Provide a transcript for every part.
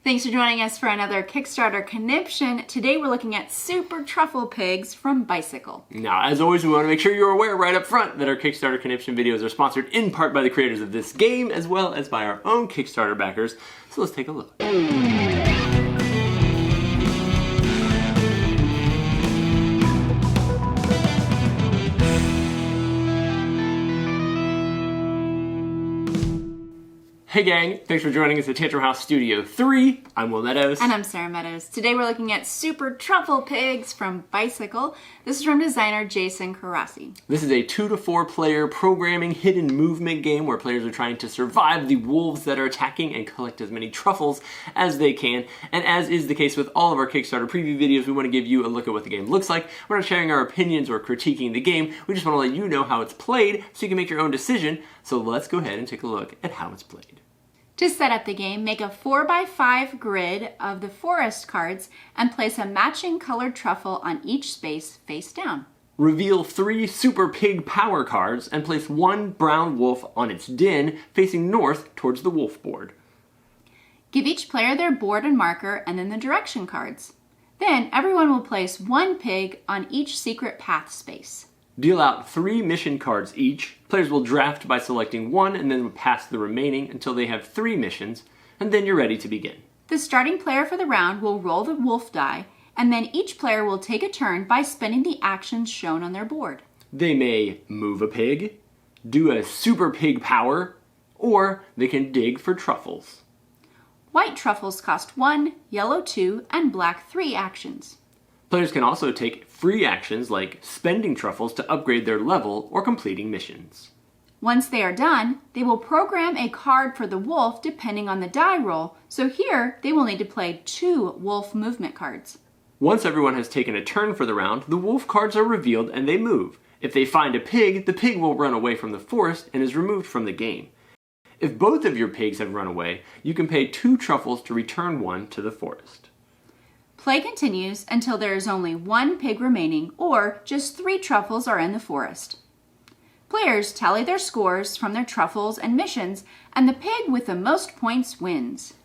Thanks for joining us for another Kickstarter conniption. Today we're looking at Super Truffle Pigs from Bicycle. Now, as always, we want to make sure you're aware right up front that our Kickstarter conniption videos are sponsored in part by the creators of this game, as well as by our own Kickstarter backers. So let's take a look. Hey gang, thanks for joining us at Tantrum House Studio 3. I'm Will Meadows. And I'm Sara Meadows. Today we're looking at Super Truffle Pigs from Bicycle. This is from designer Jason Carrassi. This is a 2 to 4 player programming hidden movement game where players are trying to survive the wolves that are attacking and collect as many truffles as they can. And as is the case with all of our Kickstarter preview videos, we want to give you a look at what the game looks like. We're not sharing our opinions or critiquing the game. We just want to let you know how it's played so you can make your own decision. So let's go ahead and take a look at how it's played. To set up the game, make a 4x5 grid of the forest cards and place a matching colored truffle on each space face down. Reveal 3 Super Pig power cards and place 1 brown wolf on its den facing north towards the wolf board. Give each player their board and marker and then the direction cards. Then everyone will place 1 pig on each secret path space. Deal out 3 mission cards each. Players will draft by selecting 1 and then pass the remaining until they have 3 missions, and then you're ready to begin. The starting player for the round will roll the wolf die, and then each player will take a turn by spending the actions shown on their board. They may move a pig, do a super pig power, or they can dig for truffles. White truffles cost 1, yellow 2, and black 3 actions. Players can also take free actions like spending truffles to upgrade their level or completing missions. Once they are done, they will program a card for the wolf depending on the die roll, so here they will need to play 2 wolf movement cards. Once everyone has taken a turn for the round, the wolf cards are revealed and they move. If they find a pig, the pig will run away from the forest and is removed from the game. If both of your pigs have run away, you can pay 2 truffles to return 1 to the forest. Play continues until there is only 1 pig remaining or just 3 truffles are in the forest. Players tally their scores from their truffles and missions, and the pig with the most points wins.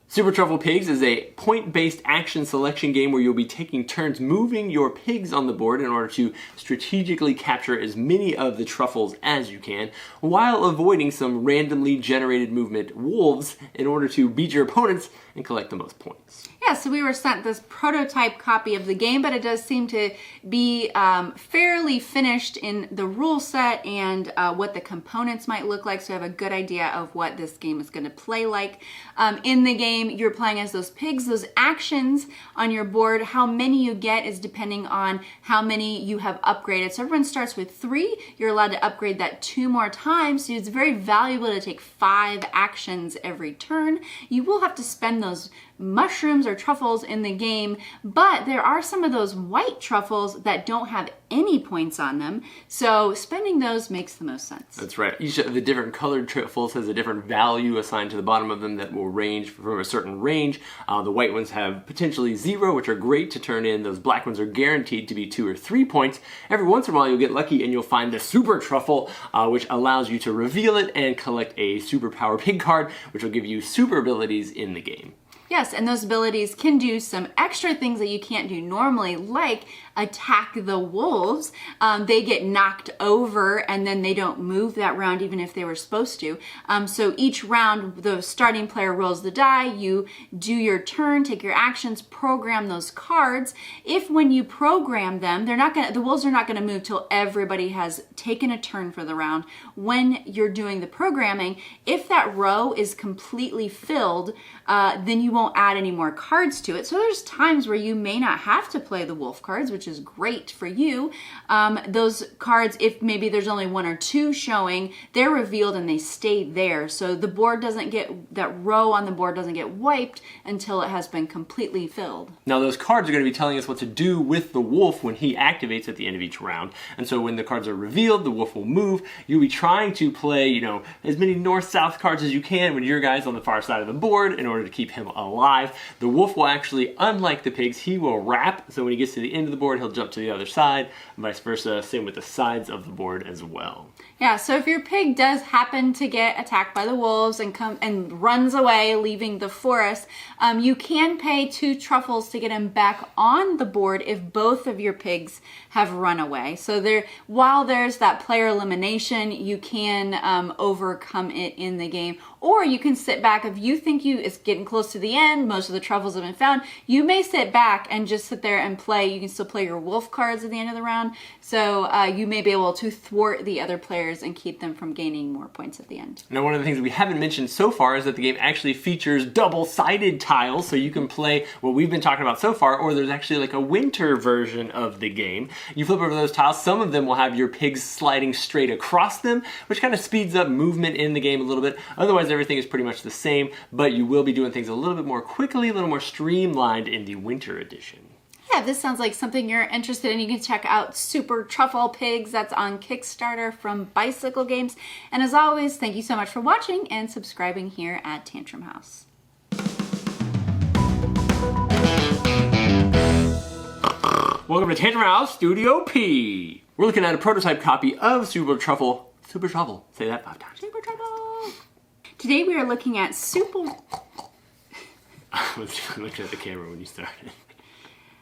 Super Truffle Pigs is a point-based action selection game where you'll be taking turns moving your pigs on the board in order to strategically capture as many of the truffles as you can, while avoiding some randomly generated movement wolves in order to beat your opponents and collect the most points. Yeah, so we were sent this prototype copy of the game, but it does seem to be fairly finished in the rule set and what the components might look like, so I have a good idea of what this game is going to play like. In the game, you're playing as those pigs. Those actions on your board, how many you get is depending on how many you have upgraded. So everyone starts with 3. You're allowed to upgrade that 2 more times, so it's very valuable to take 5 actions every turn. You will have to spend those mushrooms or truffles in the game, but there are some of those white truffles that don't have any points on them, so spending those makes the most sense. That's right. Each of the different colored truffles has a different value assigned to the bottom of them that will range from a certain range. The white ones have potentially 0, which are great to turn in. Those black ones are guaranteed to be 2 or 3 points. Every once in a while you'll get lucky and you'll find the Super Truffle, which allows you to reveal it and collect a Super Power Pig card, which will give you super abilities in the game. Yes, and those abilities can do some extra things that you can't do normally, like attack the wolves. They get knocked over and then they don't move that round even if they were supposed to. So each round, the starting player rolls the die, you do your turn, take your actions, program those cards. If when you program them, the wolves are not gonna move till everybody has taken a turn for the round. When you're doing the programming, if that row is completely filled, then you won't add any more cards to it. So there's times where you may not have to play the wolf cards, which is great for you. Those cards, if maybe there's only 1 or 2 showing, they're revealed and they stay there. So the board doesn't get, that row on the board doesn't get wiped until it has been completely filled. Now those cards are going to be telling us what to do with the wolf when he activates at the end of each round. And so when the cards are revealed, the wolf will move. You'll be trying to play, as many north-south cards as you can when your guy's on the far side of the board in order to keep him alive. The wolf will actually, unlike the pigs, he will wrap. So when he gets to the end of the board, board, he'll jump to the other side, vice versa. Same with the sides of the board as well. Yeah, so if your pig does happen to get attacked by the wolves and runs away, leaving the forest, you can pay 2 truffles to get him back on the board if both of your pigs have run away. So while there's that player elimination, you can overcome it in the game. Or you can sit back if you think it's getting close to the end, most of the truffles have been found, you may sit back and just sit there and play. You can still play your wolf cards at the end of the round. So you may be able to thwart the other players and keep them from gaining more points at the end. Now, one of the things we haven't mentioned so far is that the game actually features double-sided tiles, so you can play what we've been talking about so far, or there's actually like a winter version of the game. You flip over those tiles, some of them will have your pigs sliding straight across them, which kind of speeds up movement in the game a little bit. Otherwise, everything is pretty much the same, but you will be doing things a little bit more quickly, a little more streamlined in the winter edition. Yeah, if this sounds like something you're interested in, you can check out Super Truffle Pigs. That's on Kickstarter from Bicycle Games. And as always, thank you so much for watching and subscribing here at Tantrum House. Welcome to Tantrum House Studio P. We're looking at a prototype copy of Super Truffle. Super Truffle. Say that 5 times. Super Truffle. Today we are looking at I was looking at the camera when you started.